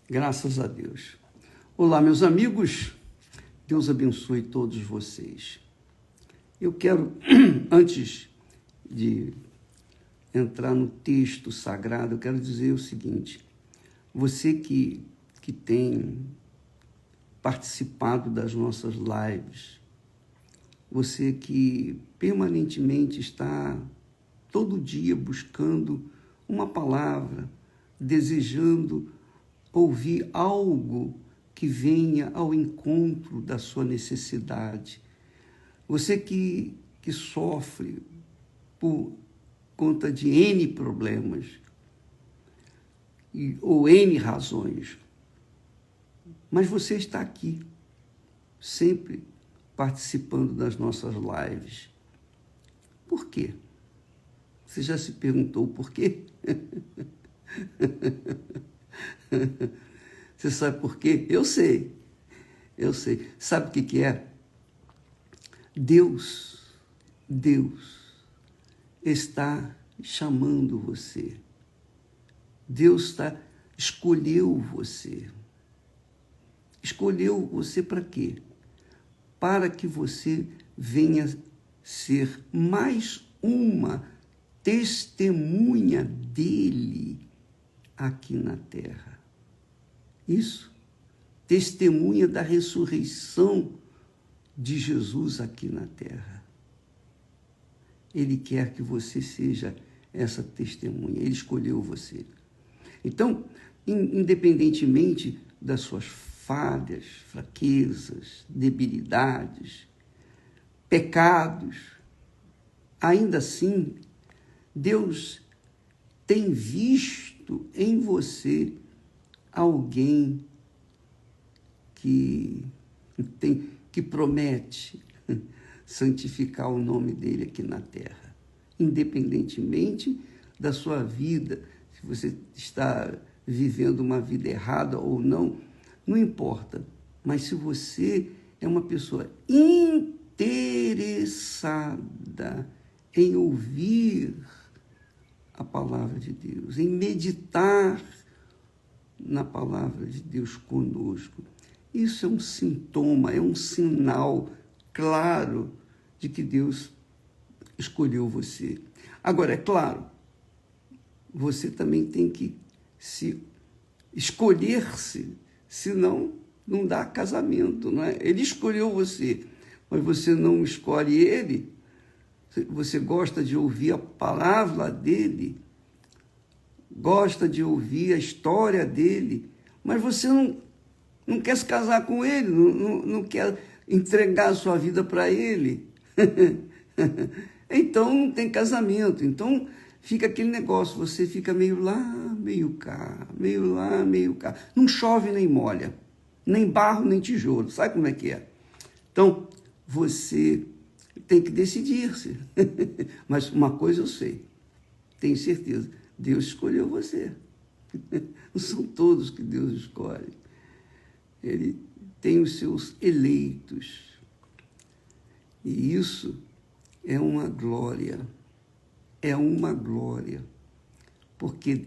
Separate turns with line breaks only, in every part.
Graças a Deus. Olá, meus amigos. Deus abençoe todos vocês. Eu quero, antes de entrar no texto sagrado, eu quero dizer o seguinte. Você que tem participado das nossas lives, você que permanentemente está todo dia buscando uma palavra, desejando ouvir algo que venha ao encontro da sua necessidade. Você que sofre por conta de N problemas ou N razões, mas você está aqui, sempre participando das nossas lives. Por quê? Você já se perguntou por quê? Você sabe por quê? Eu sei. Sabe o que é? Deus está chamando você. Deus escolheu você. Escolheu você para quê? Para que você venha ser mais uma testemunha dele aqui na terra. Isso, testemunha da ressurreição de Jesus aqui na terra. Ele quer que você seja essa testemunha, ele escolheu você. Então, independentemente das suas falhas, fraquezas, debilidades, pecados, ainda assim, Deus tem visto em você alguém que promete santificar o nome dele aqui na terra. Independentemente da sua vida, se você está vivendo uma vida errada ou não, não importa. Mas se você é uma pessoa interessada em ouvir a palavra de Deus, em meditar na palavra de Deus conosco, isso é um sintoma, é um sinal claro de que Deus escolheu você. Agora, é claro, você também tem que se escolher-se, senão não dá casamento, não é? Ele escolheu você, mas você não escolhe ele. Você gosta de ouvir a palavra dele, gosta de ouvir a história dele, mas você não quer se casar com ele, não quer entregar a sua vida para ele. Então não tem casamento. Então fica aquele negócio, você fica meio lá, meio cá, meio lá, meio cá. Não chove nem molha, nem barro, nem tijolo. Sabe como é que é? Então você tem que decidir-se. Mas uma coisa eu sei, tenho certeza, Deus escolheu você. Não são todos que Deus escolhe. Ele tem os seus eleitos. E isso é uma glória. É uma glória. Porque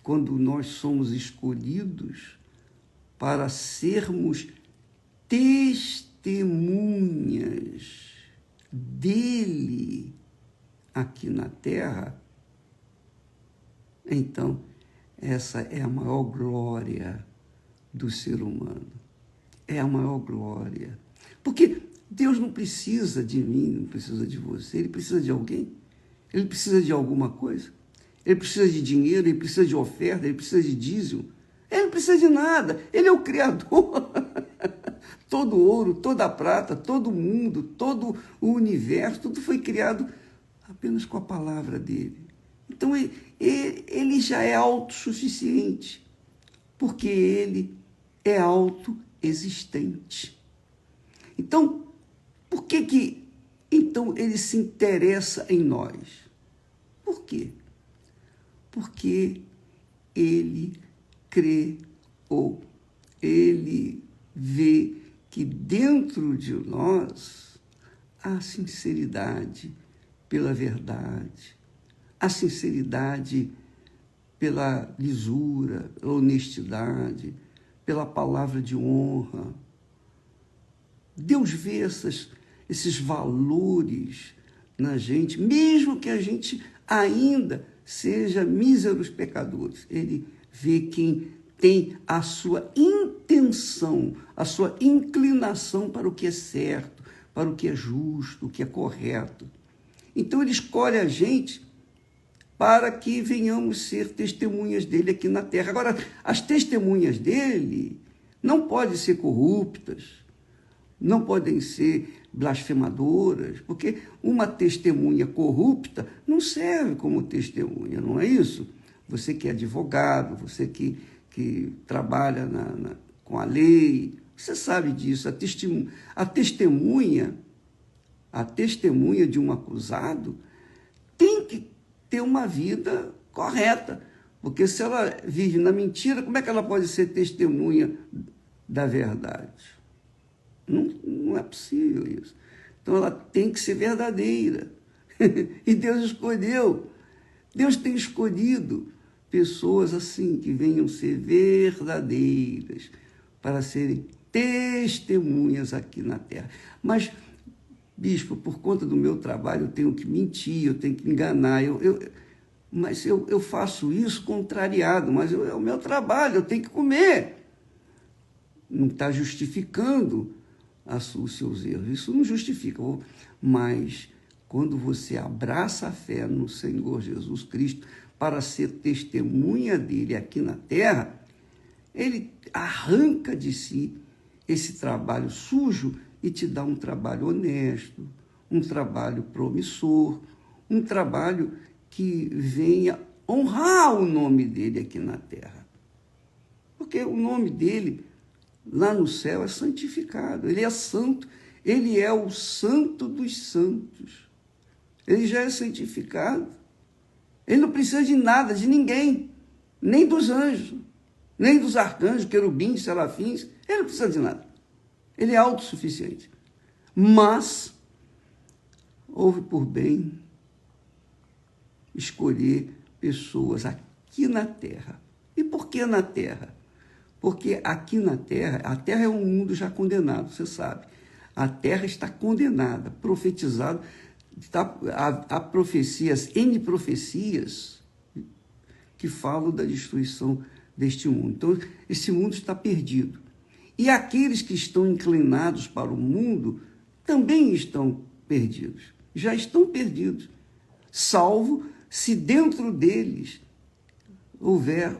quando nós somos escolhidos para sermos testemunhas dele aqui na terra, então essa é a maior glória do ser humano. É a maior glória. Porque Deus não precisa de mim, não precisa de você, ele precisa de alguém. Ele precisa de alguma coisa. Ele precisa de dinheiro, ele precisa de oferta, ele precisa de dízimo. Ele não precisa de nada, ele é o Criador. Todo ouro, toda prata, todo mundo, todo o universo, tudo foi criado apenas com a palavra dele. Então ele já é autossuficiente, porque ele é autoexistente. Então, por que então ele se interessa em nós? Por quê? Porque ele crê ou ele vê que dentro de nós há sinceridade pela verdade, há sinceridade pela lisura, pela honestidade, pela palavra de honra. Deus vê esses valores na gente, mesmo que a gente ainda seja míseros pecadores. Ele vê quem tem a sua intenção, a sua inclinação para o que é certo, para o que é justo, o que é correto. Então ele escolhe a gente para que venhamos ser testemunhas dele aqui na terra. Agora, as testemunhas dele não podem ser corruptas, não podem ser blasfemadoras, porque uma testemunha corrupta não serve como testemunha, não é isso? Você que é advogado, você que trabalha com a lei, você sabe disso. A testemunha de um acusado tem que ter uma vida correta, porque se ela vive na mentira, como é que ela pode ser testemunha da verdade? Não é possível isso. Então ela tem que ser verdadeira. E Deus escolheu. Deus tem escolhido pessoas assim, que venham ser verdadeiras, para serem testemunhas aqui na terra. Mas, bispo, por conta do meu trabalho, eu tenho que mentir, eu tenho que enganar. Mas eu faço isso contrariado, mas é o meu trabalho, eu tenho que comer. Não está justificando os seus erros. Isso não justifica. Mas quando você abraça a fé no Senhor Jesus Cristo para ser testemunha dele aqui na terra, ele arranca de si esse trabalho sujo e te dá um trabalho honesto, um trabalho promissor, um trabalho que venha honrar o nome dele aqui na terra. Porque o nome dele lá no céu é santificado, ele é santo, ele é o santo dos santos. Ele já é santificado. Ele não precisa de nada, de ninguém, nem dos anjos, nem dos arcanjos, querubins, serafins. Ele não precisa de nada. Ele é autossuficiente. Mas houve por bem escolher pessoas aqui na terra. E por que na terra? Porque aqui na terra, a terra é um mundo já condenado, você sabe. A terra está condenada, profetizado. Há profecias, N profecias, que falam da destruição deste mundo. Então, esse mundo está perdido. E aqueles que estão inclinados para o mundo também estão perdidos. Já estão perdidos. Salvo se dentro deles houver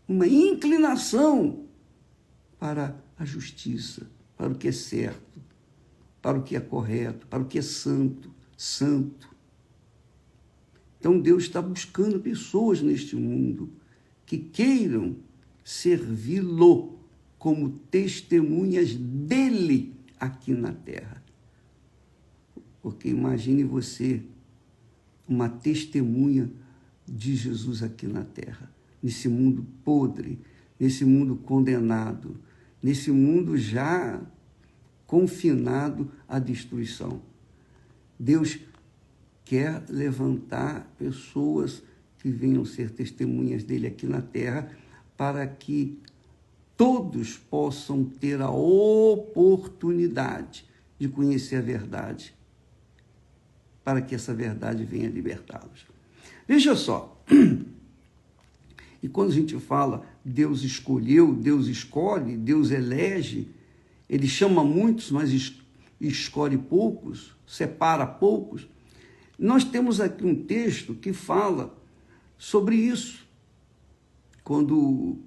uma inclinação para a justiça, para o que é certo, para o que é correto, para o que é santo. Então Deus está buscando pessoas neste mundo que queiram servi-lo como testemunhas dele aqui na terra. Porque imagine você, uma testemunha de Jesus aqui na terra, nesse mundo podre, nesse mundo condenado, nesse mundo já confinado à destruição. Deus quer levantar pessoas que venham ser testemunhas dele aqui na terra, para que todos possam ter a oportunidade de conhecer a verdade, para que essa verdade venha libertá-los. Veja só, e quando a gente fala Deus escolheu, Deus escolhe, Deus elege, ele chama muitos, mas escolhe poucos, separa poucos. Nós temos aqui um texto que fala sobre isso. Quando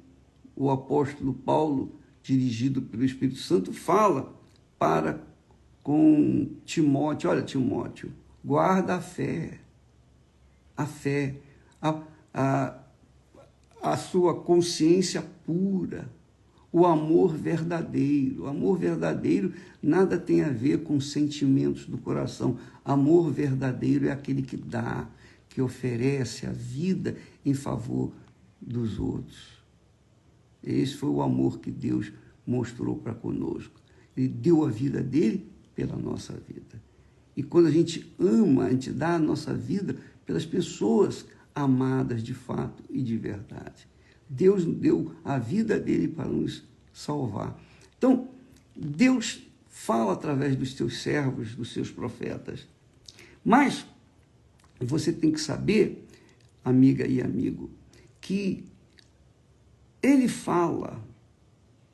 o apóstolo Paulo, dirigido pelo Espírito Santo, fala com Timóteo: olha, Timóteo, guarda a fé, a sua consciência pura, o amor verdadeiro. O amor verdadeiro nada tem a ver com sentimentos do coração. Amor verdadeiro é aquele que dá, que oferece a vida em favor dos outros. Esse foi o amor que Deus mostrou para conosco. Ele deu a vida dele pela nossa vida. E quando a gente ama, a gente dá a nossa vida pelas pessoas amadas de fato e de verdade. Deus deu a vida dele para nos salvar. Então, Deus fala através dos seus servos, dos seus profetas. Mas você tem que saber, amiga e amigo, que ele fala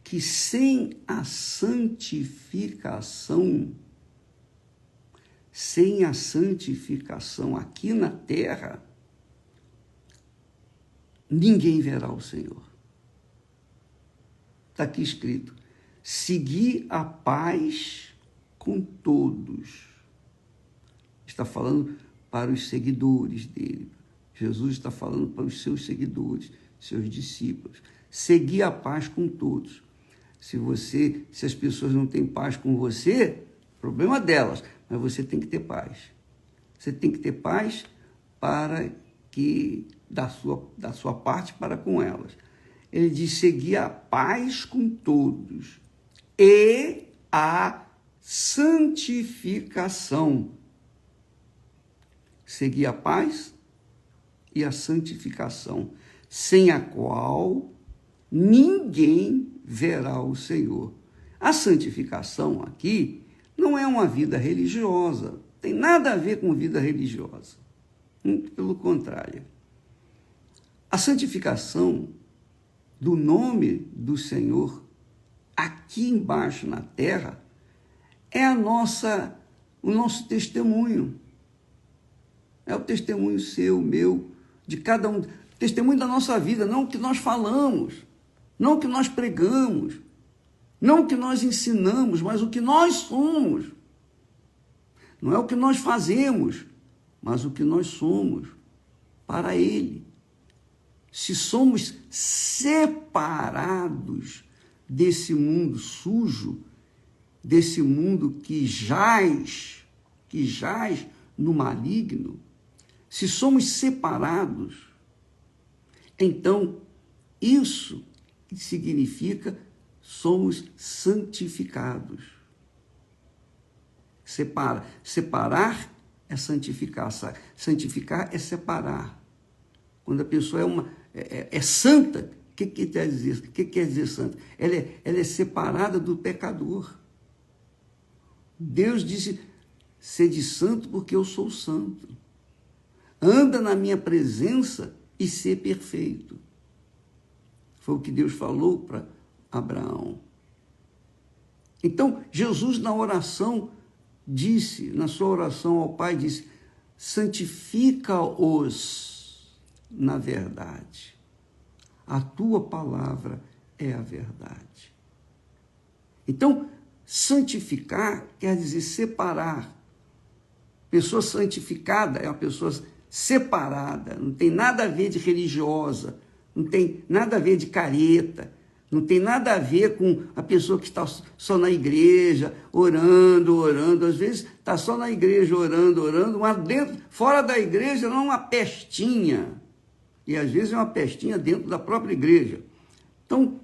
que sem a santificação aqui na terra, ninguém verá o Senhor. Está aqui escrito: segui a paz com todos. Está falando para os seguidores dele. Jesus está falando para os seus seguidores, seus discípulos. Segui a paz com todos. Se as pessoas não têm paz com você, problema delas, mas você tem que ter paz. Você tem que ter paz para que da sua parte para com elas. Ele diz: seguir a paz com todos e a santificação. Seguir a paz e a santificação, sem a qual ninguém verá o Senhor. A santificação aqui não é uma vida religiosa, tem nada a ver com vida religiosa. Muito pelo contrário. A santificação do nome do Senhor aqui embaixo na terra é o nosso testemunho. É o testemunho seu, meu, de cada um. Testemunho da nossa vida, não o que nós falamos, não o que nós pregamos, não o que nós ensinamos, mas o que nós somos. Não é o que nós fazemos, mas o que nós somos para Ele. Se somos separados desse mundo sujo, desse mundo que jaz no maligno, se somos separados, então isso significa somos santificados. Separar é santificar. Santificar é separar. Quando a pessoa é santa, o que quer dizer? O que quer dizer santa? Ela é separada do pecador. Deus disse: sede santo porque eu sou santo. Anda na minha presença e ser perfeito. Foi o que Deus falou para Abraão. Então, Jesus na oração disse, na sua oração ao Pai, disse: santifica-os na verdade. A tua palavra é a verdade. Então, santificar quer dizer separar. Pessoa santificada é uma pessoa separada, não tem nada a ver de religiosa, não tem nada a ver de careta, não tem nada a ver com a pessoa que está só na igreja, orando. Às vezes está só na igreja orando, mas fora da igreja não é uma pestinha. E às vezes é uma pestinha dentro da própria igreja. Então,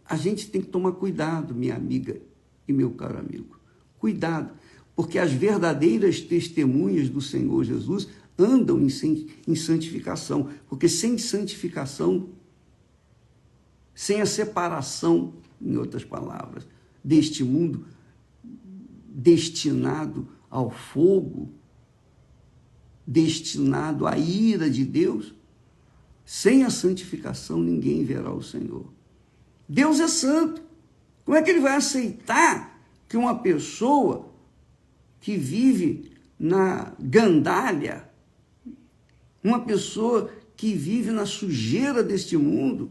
a gente tem que tomar cuidado, minha amiga e meu caro amigo. Cuidado, porque as verdadeiras testemunhas do Senhor Jesus andam em santificação, porque sem santificação, sem a separação, em outras palavras, deste mundo destinado ao fogo, destinado à ira de Deus, sem a santificação ninguém verá o Senhor. Deus é santo. Como é que ele vai aceitar que uma pessoa que vive na gandalha, uma pessoa que vive na sujeira deste mundo,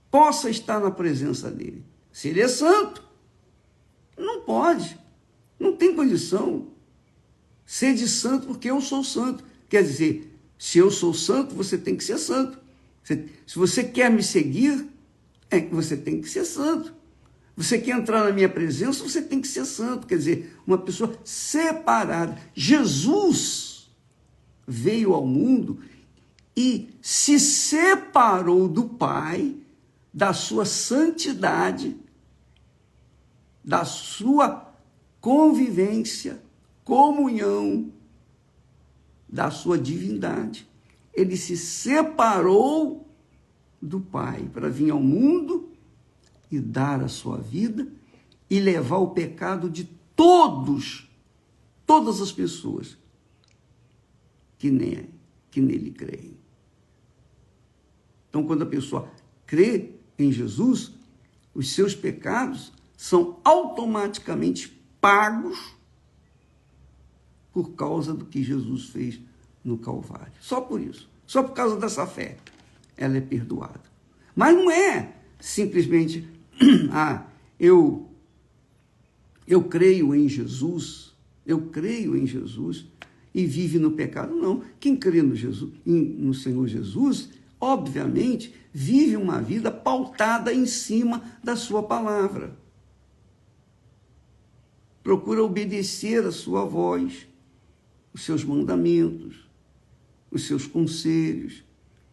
possa estar na presença dele? Se ele é santo, não pode, não tem condição. Sede santo porque eu sou santo. Quer dizer, se eu sou santo, você tem que ser santo. Se você quer me seguir, você tem que ser santo. Você quer entrar na minha presença, você tem que ser santo. Quer dizer, uma pessoa separada. Jesus veio ao mundo e se separou do Pai, da sua santidade, da sua convivência, comunhão, da sua divindade. ele se separou do Pai para vir ao mundo e dar a sua vida e levar o pecado de todas as pessoas que nele creem. Então, quando a pessoa crê em Jesus, os seus pecados são automaticamente pagos por causa do que Jesus fez no Calvário. Só por isso. Só por causa dessa fé, ela é perdoada. Mas não é simplesmente, eu creio em Jesus, e vive no pecado. Não. Quem crê no Senhor Jesus, obviamente, vive uma vida pautada em cima da sua palavra. Procura obedecer a sua voz, os seus mandamentos, os seus conselhos.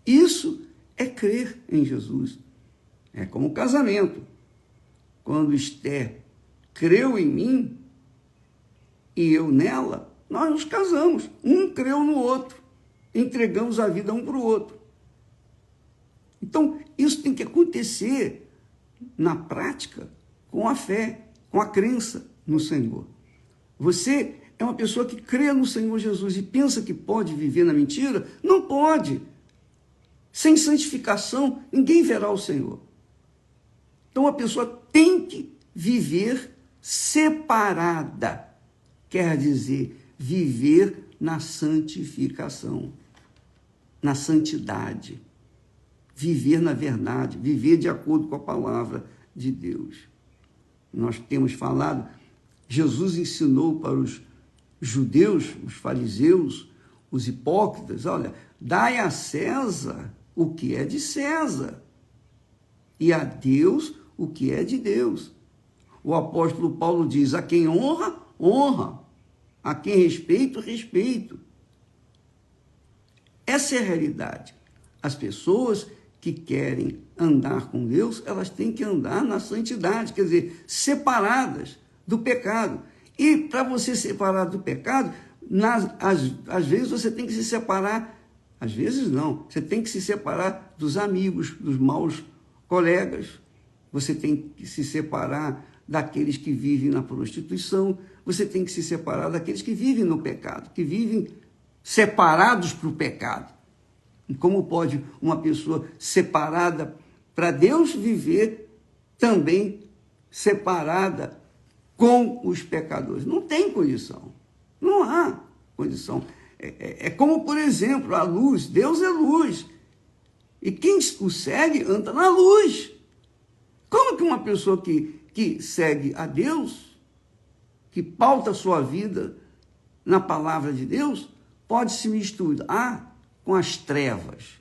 Isso é crer em Jesus. É como o casamento. Quando Esther creu em mim e eu nela, nós nos casamos. Um creu no outro. Entregamos a vida um para o outro. Então, isso tem que acontecer na prática com a fé, com a crença no Senhor. Você é uma pessoa que crê no Senhor Jesus e pensa que pode viver na mentira? Não pode. Sem santificação, ninguém verá o Senhor. Então, a pessoa tem que viver separada. Quer dizer, viver na santificação, na santidade. Viver na verdade, viver de acordo com a palavra de Deus. Nós temos falado, Jesus ensinou para os judeus, os fariseus, os hipócritas, olha, dai a César o que é de César e a Deus o que é de Deus. O apóstolo Paulo diz, a quem honra, honra, a quem respeito, respeito. Essa é a realidade. As pessoas que querem andar com Deus, elas têm que andar na santidade, quer dizer, separadas do pecado. E para você separar do pecado, às vezes você tem que se separar, às vezes não, você tem que se separar dos amigos, dos maus colegas, você tem que se separar daqueles que vivem na prostituição, você tem que se separar daqueles que vivem no pecado, que vivem separados para o pecado. Como pode uma pessoa separada para Deus viver também separada com os pecadores? Não tem condição. Não há condição. É como, por exemplo, a luz. Deus é luz. E quem o segue anda na luz. Como que uma pessoa que segue a Deus, que pauta a sua vida na palavra de Deus, pode se misturar com as trevas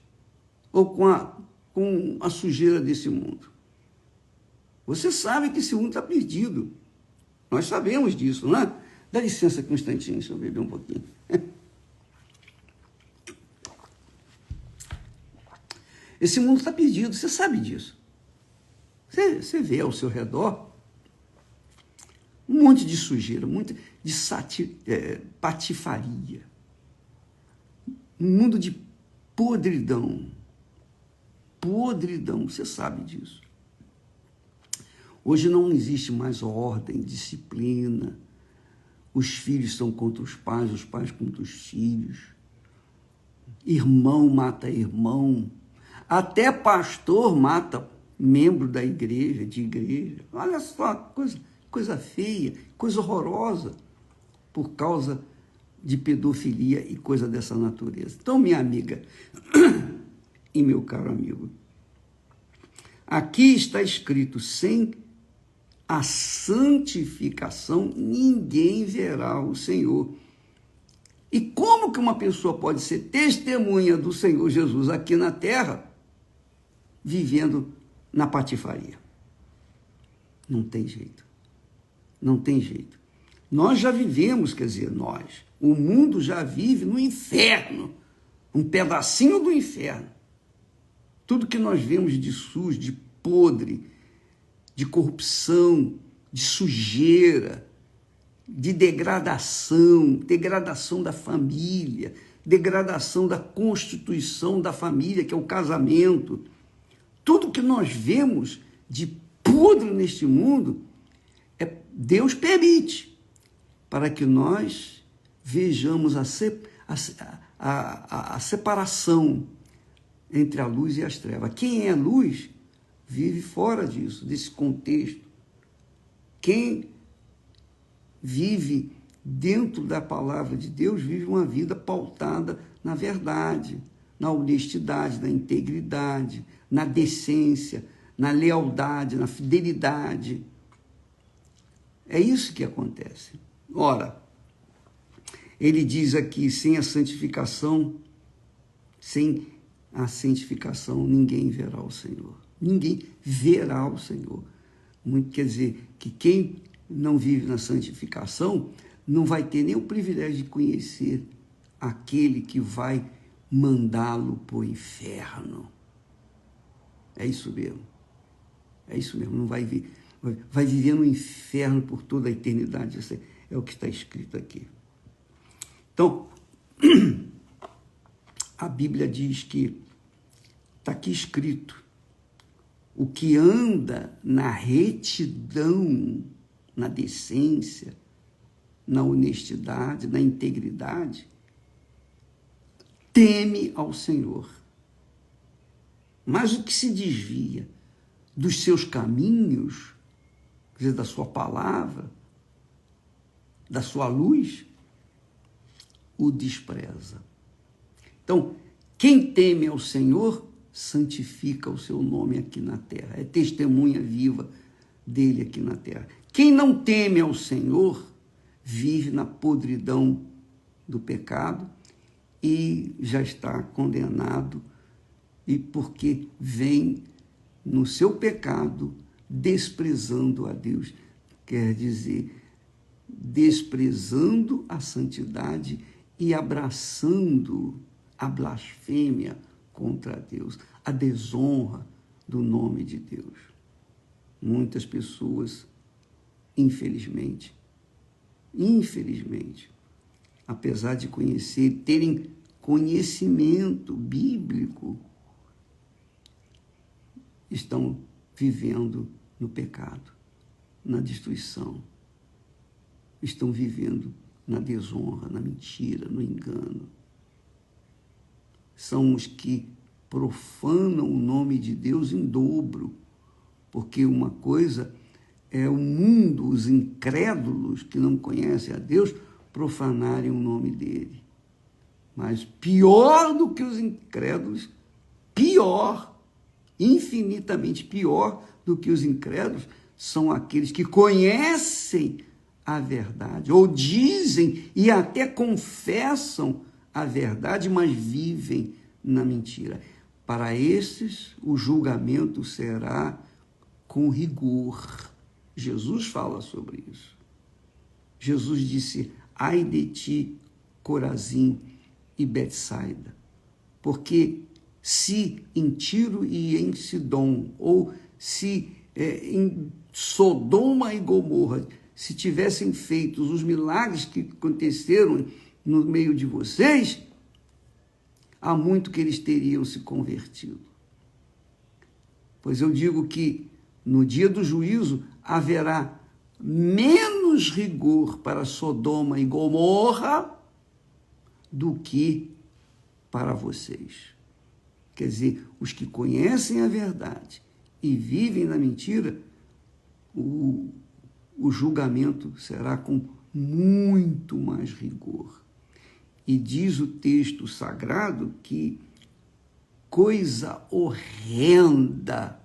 ou com a sujeira desse mundo? Você sabe que esse mundo está perdido. Nós sabemos disso, não é? Dá licença aqui um instantinho, deixa eu beber um pouquinho. Esse mundo está perdido, você sabe disso. Você vê ao seu redor um monte de sujeira, um monte de patifaria. Um mundo de podridão. Podridão, você sabe disso. Hoje não existe mais ordem, disciplina. Os filhos são contra os pais contra os filhos. Irmão mata irmão. Até pastor mata membro da igreja, de igreja. Olha só, coisa feia, coisa horrorosa, por causa de pedofilia e coisa dessa natureza. Então, minha amiga e meu caro amigo, aqui está escrito, sem a santificação, ninguém verá o Senhor. E como que uma pessoa pode ser testemunha do Senhor Jesus aqui na terra, vivendo na patifaria? Não tem jeito. Não tem jeito. Nós já vivemos, quer dizer, o mundo já vive no inferno, um pedacinho do inferno. Tudo que nós vemos de sujo, de podre, de corrupção, de sujeira, de degradação da família, degradação da constituição da família, que é o casamento. Tudo que nós vemos de podre neste mundo, Deus permite para que nós vejamos a separação entre a luz e as trevas. Quem é luz vive fora disso, desse contexto. Quem vive dentro da palavra de Deus vive uma vida pautada na verdade, na honestidade, na integridade, na decência, na lealdade, na fidelidade. É isso que acontece. Ora, ele diz aqui, sem a santificação ninguém verá o Senhor. Ninguém verá o Senhor. Muito quer dizer que quem não vive na santificação não vai ter nem o privilégio de conhecer aquele que vai mandá-lo para o inferno. É isso mesmo. É isso mesmo. Não vai viver no inferno por toda a eternidade. Isso é o que está escrito aqui. Então, a Bíblia diz que está aqui escrito: o que anda na retidão, na decência, na honestidade, na integridade, teme ao Senhor. Mas o que se desvia dos seus caminhos, quer dizer, da sua palavra, da sua luz, o despreza. Então, quem teme ao Senhor, santifica o seu nome aqui na terra. É testemunha viva dele aqui na terra. Quem não teme ao Senhor, vive na podridão do pecado e já está condenado, e porque vem no seu pecado desprezando a Deus, quer dizer, desprezando a santidade e abraçando a blasfêmia contra Deus, a desonra do nome de Deus. Muitas pessoas, infelizmente, apesar de terem conhecimento bíblico, estão vivendo no pecado, na destruição, estão vivendo na desonra, na mentira, no engano. São os que profanam o nome de Deus em dobro, porque uma coisa é o mundo, os incrédulos que não conhecem a Deus, profanarem o nome dele. Mas pior do que os incrédulos, infinitamente pior do que os incrédulos, são aqueles que conhecem a verdade, ou dizem e até confessam a verdade, mas vivem na mentira. Para esses, o julgamento será com rigor. Jesus fala sobre isso. Jesus disse: ai de ti, Corazim e Betsaida, porque se em Tiro e em Sidom, ou se em Sodoma e Gomorra, se tivessem feito os milagres que aconteceram no meio de vocês, há muito que eles teriam se convertido. Pois eu digo que no dia do juízo haverá menos rigor para Sodoma e Gomorra do que para vocês. Quer dizer, os que conhecem a verdade e vivem na mentira, o julgamento será com muito mais rigor. E diz o texto sagrado que coisa horrenda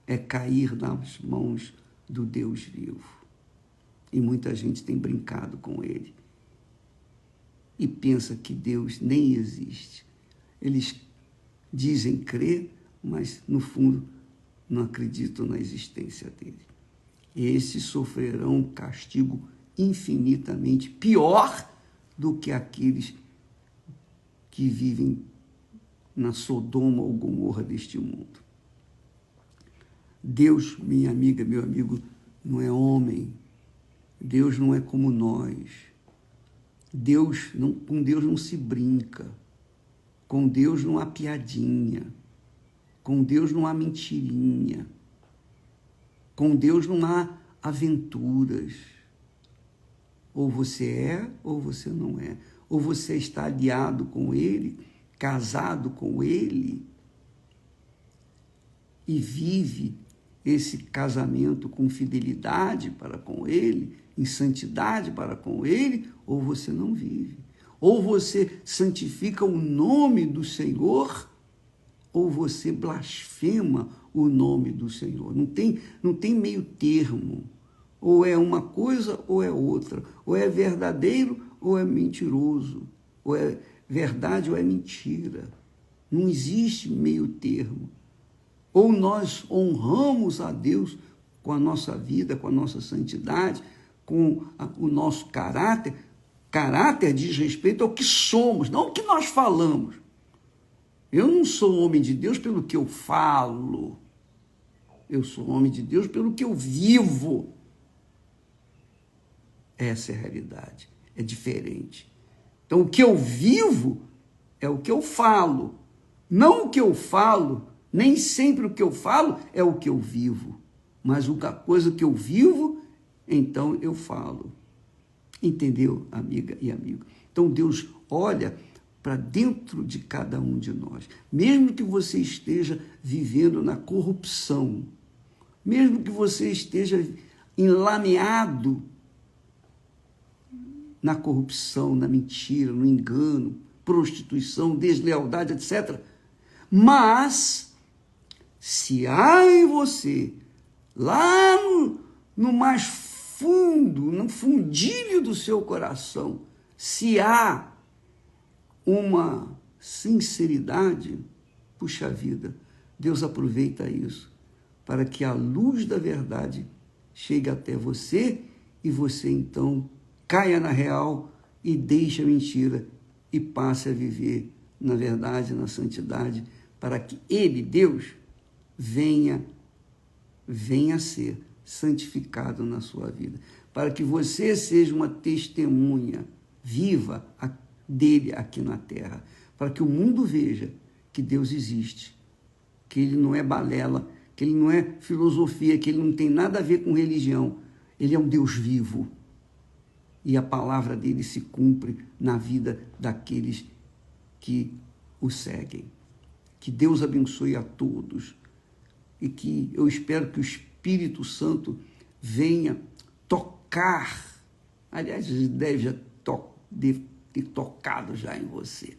é cair nas mãos do Deus vivo. E muita gente tem brincado com ele e pensa que Deus nem existe. Eles dizem crer, mas no fundo não acreditam na existência dele. Esses sofrerão um castigo infinitamente pior do que aqueles que vivem na Sodoma ou Gomorra deste mundo. Deus, minha amiga, meu amigo, não é homem Deus não é como nós. Com Deus não se brinca. Com Deus não há piadinha. Com Deus não há mentirinha. Com Deus não há aventuras. Ou você é, ou você não é. Ou você está aliado com Ele, casado com Ele, e vive esse casamento com fidelidade para com Ele, em santidade para com Ele, ou você não vive. Ou você santifica o nome do Senhor, ou você blasfema o nome do Senhor. Não tem meio termo. Ou é uma coisa ou é outra. Ou é verdadeiro ou é mentiroso. Ou é verdade ou é mentira. Não existe meio termo. Ou nós honramos a Deus com a nossa vida, com a nossa santidade, com o nosso caráter. Caráter diz respeito ao que somos, não ao que nós falamos. Eu não sou homem de Deus pelo que eu falo. Eu sou homem de Deus pelo que eu vivo. Essa é a realidade. É diferente. Então, o que eu vivo é o que eu falo. Não o que eu falo, nem sempre o que eu falo é o que eu vivo. Mas a coisa que eu vivo, então eu falo. Entendeu, amiga e amigo? Então, Deus olha para dentro de cada um de nós. Mesmo que você esteja vivendo na corrupção, mesmo que você esteja enlameado na corrupção, na mentira, no engano, prostituição, deslealdade, etc. Mas, se há em você, lá no mais fundo, no fundilho do seu coração, se há uma sinceridade, puxa vida, Deus aproveita isso para que a luz da verdade chegue até você e você então caia na real e deixe a mentira e passe a viver na verdade, na santidade, para que Ele, Deus, venha a ser santificado na sua vida, para que você seja uma testemunha viva dele aqui na terra, para que o mundo veja que Deus existe, que Ele não é balela, que Ele não é filosofia, que Ele não tem nada a ver com religião. Ele é um Deus vivo e a palavra dele se cumpre na vida daqueles que o seguem. Que Deus abençoe a todos e que eu espero que o Espírito Santo venha tocar, aliás, deve já ter tocado já em você,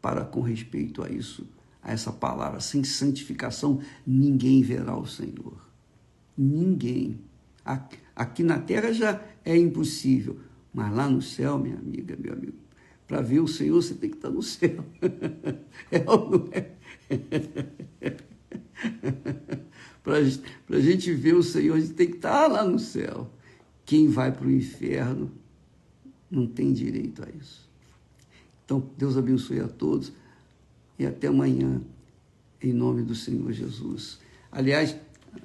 para com respeito a isso, a essa palavra, sem santificação, ninguém verá o Senhor. Ninguém. Aqui na terra já é impossível, mas lá no céu, minha amiga, meu amigo, para ver o Senhor você tem que estar no céu. É ou não é? Para a gente ver o Senhor, a gente tem que estar lá no céu. Quem vai para o inferno não tem direito a isso. Então, Deus abençoe a todos e até amanhã, em nome do Senhor Jesus. Aliás,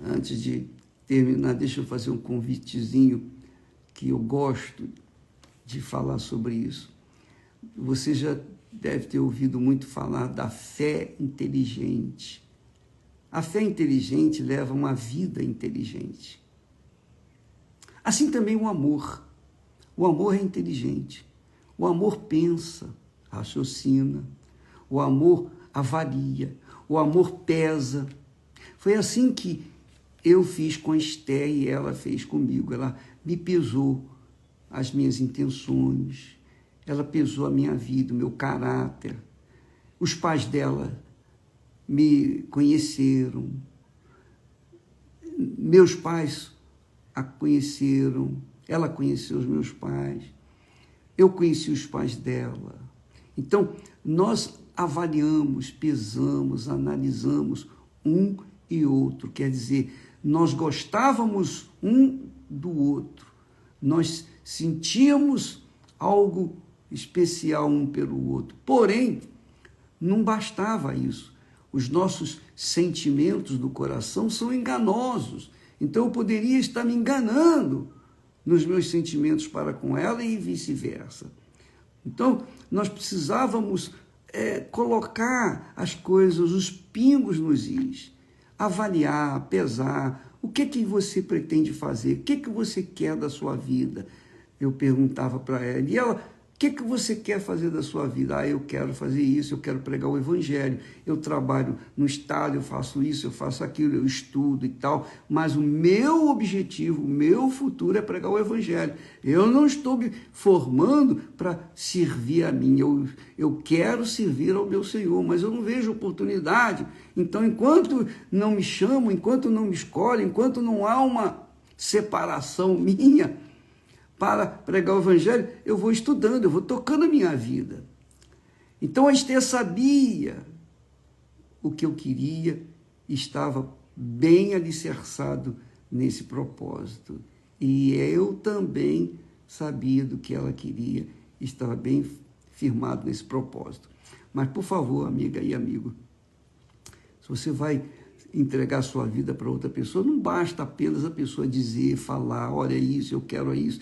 antes de terminar, deixa eu fazer um convitezinho que eu gosto de falar sobre isso. Você já deve ter ouvido muito falar da fé inteligente. A fé inteligente leva a uma vida inteligente. Assim também o amor. O amor é inteligente. O amor pensa, raciocina. O amor avalia. O amor pesa. Foi assim que eu fiz com a Esther e ela fez comigo. Ela me pesou as minhas intenções. Ela pesou a minha vida, o meu caráter. Os pais dela me conheceram. Meus pais a conheceram. Ela conheceu os meus pais. Eu conheci os pais dela. Então, nós avaliamos, pesamos, analisamos um e outro. Quer dizer, nós gostávamos um do outro. Nós sentíamos algo especial um pelo outro. Porém, não bastava isso. Os nossos sentimentos do coração são enganosos. Então, eu poderia estar me enganando nos meus sentimentos para com ela e vice-versa. Então, nós precisávamos colocar as coisas, os pingos nos is, avaliar, pesar, o que você pretende fazer, o que você quer da sua vida. Eu perguntava para ela, e ela, o que você quer fazer da sua vida? Ah, eu quero fazer isso, eu quero pregar o evangelho, eu trabalho no estado, eu faço isso, eu faço aquilo, eu estudo e tal, mas o meu objetivo, o meu futuro é pregar o evangelho. Eu não estou me formando para servir a mim, eu quero servir ao meu Senhor, mas eu não vejo oportunidade. Então, enquanto não me chamam, enquanto não me escolhem, enquanto não há uma separação minha para pregar o evangelho, eu vou estudando, eu vou tocando a minha vida. Então a Esther sabia o que eu queria e estava bem alicerçado nesse propósito. E eu também sabia do que ela queria e estava bem firmado nesse propósito. Mas, por favor, amiga e amigo, se você vai entregar sua vida para outra pessoa, não basta apenas a pessoa dizer, falar, olha isso, eu quero isso.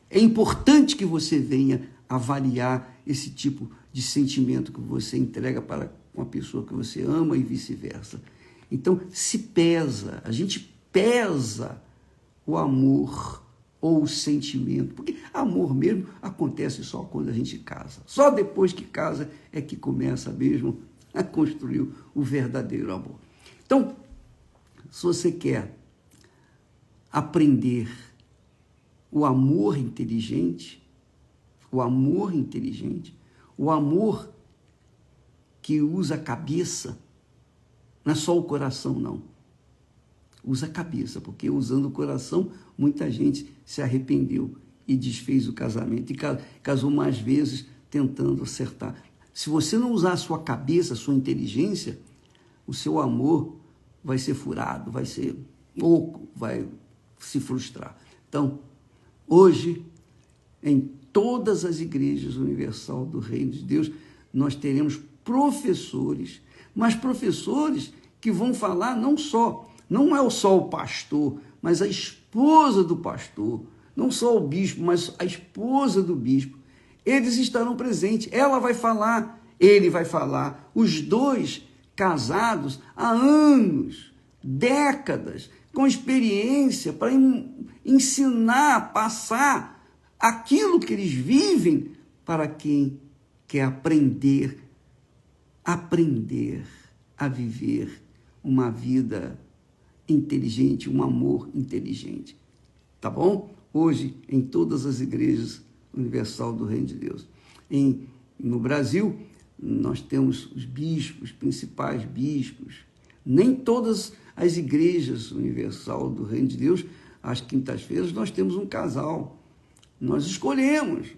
É importante que você venha avaliar esse tipo de sentimento que você entrega para uma pessoa que você ama e vice-versa. Então, a gente pesa o amor ou o sentimento, porque amor mesmo acontece só quando a gente casa. Só depois que casa é que começa mesmo a construir o verdadeiro amor. Então, se você quer aprender o amor inteligente, o amor que usa a cabeça, não é só o coração, não. Usa a cabeça, porque usando o coração, muita gente se arrependeu e desfez o casamento, e casou mais vezes tentando acertar. Se você não usar a sua cabeça, a sua inteligência, o seu amor vai ser furado, vai ser oco, vai se frustrar. Então, hoje, em todas as igrejas universal do Reino de Deus, nós teremos professores, mas professores que vão falar não é só o pastor, mas a esposa do pastor, não só o bispo, mas a esposa do bispo. Eles estarão presentes, ela vai falar, ele vai falar, os dois casados há anos, décadas, com experiência para ensinar, passar aquilo que eles vivem para quem quer aprender a viver uma vida inteligente, um amor inteligente. Tá bom? Hoje, em todas as igrejas universal do Reino de Deus. No Brasil, nós temos os bispos, principais bispos. Nem todas as igrejas universal do Reino de Deus, às quintas-feiras, nós temos um casal. Nós escolhemos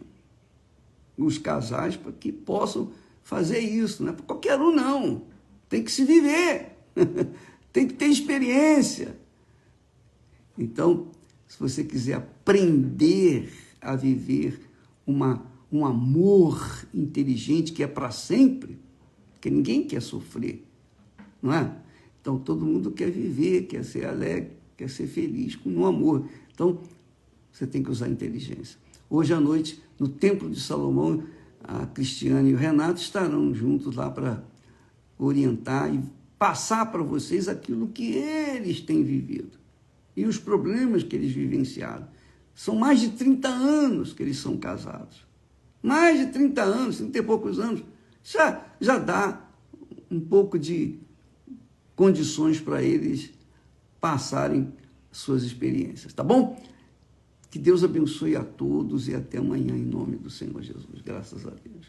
os casais para que possam fazer isso. Não é para qualquer um, não. Tem que se viver. Tem que ter experiência. Então, se você quiser aprender a viver um amor inteligente que é para sempre, porque ninguém quer sofrer, não é? Então, todo mundo quer viver, quer ser alegre, quer ser feliz, com um amor. Então, você tem que usar a inteligência. Hoje à noite, no Templo de Salomão, a Cristiane e o Renato estarão juntos lá para orientar e passar para vocês aquilo que eles têm vivido e os problemas que eles vivenciaram. São mais de 30 anos que eles são casados. Mais de 30 anos, 30 e poucos anos. Já dá um pouco de condições para eles passarem suas experiências, tá bom? Que Deus abençoe a todos e até amanhã em nome do Senhor Jesus. Graças a Deus.